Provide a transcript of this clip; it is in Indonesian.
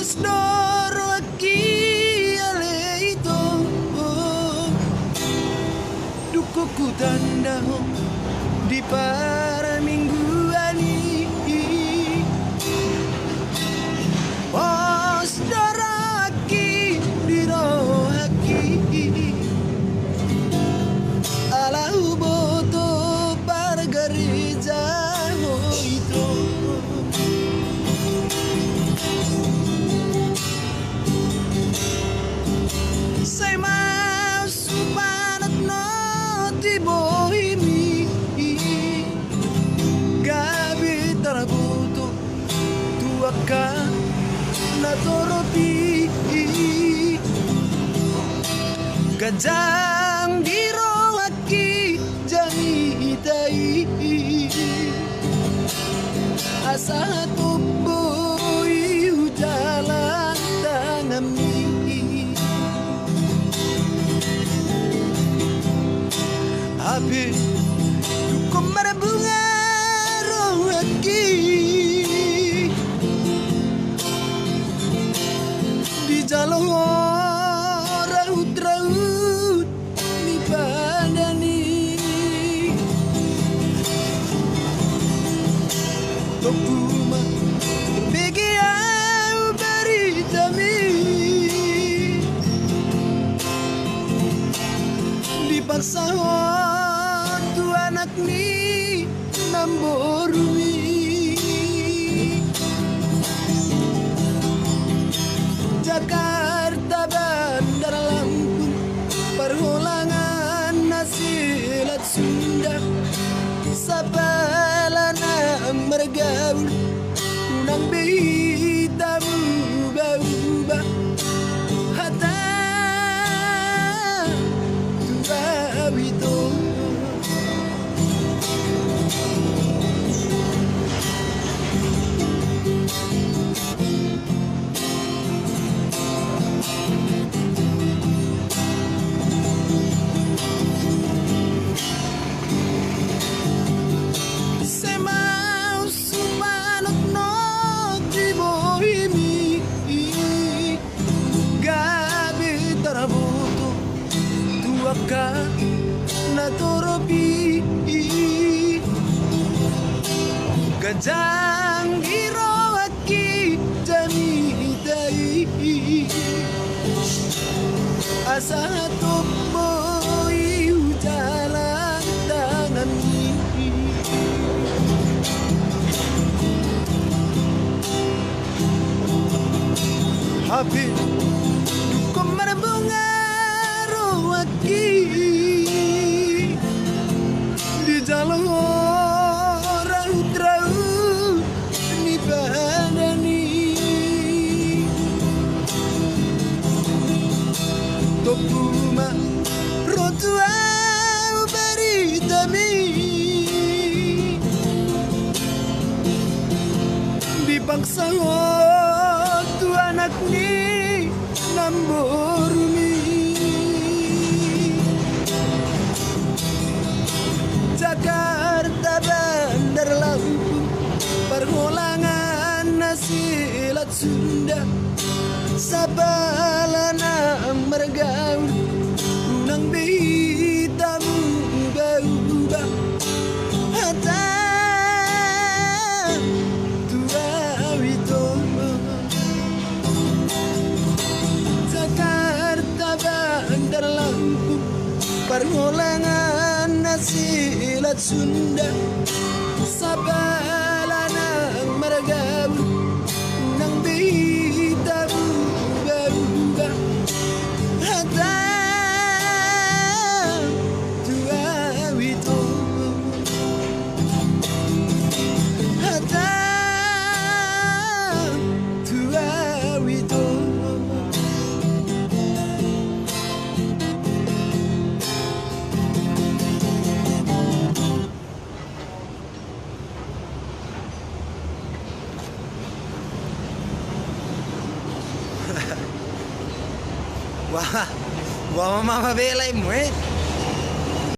Storo aqui aleito Dukuku tanda di para mingguan ini Storo aqui di roh aqui Ala uboto para gereja itu Say mau supanat no di bohimi Gabi tarabuto tuaka na toropi Gajang diro aki jamitai Asa tuboy jalan tangami Abi kumara bunga rohaki di jalan raut-raut ni padani Topuma begi au beritami dipaksa anak ni namborumi Jakarta Bandar Lampung Perholangan Nasilat Sunda Sapalana mergaul Unang bita ubah-ubah Hata tuawito na toropi Gajang hiro aki jamitai Asa toboy jalan tangan Happy kumara bunga rohaki di jalan raut-raut ni badani Topuma rotua beritami dipaksa tu anak ni namborumi Jakarta Bandar Lampung Perholangan Nasilat Sunda Sapalana mergaul Unang bita ubah-ubah Hata tuawito Jakarta Bandar Lampung Perholangan Nasilat Sunda Sapalana mergaul Nang bita ubah-ubah Hata tuawito Hata tuawito Wah, mama belai mo eh.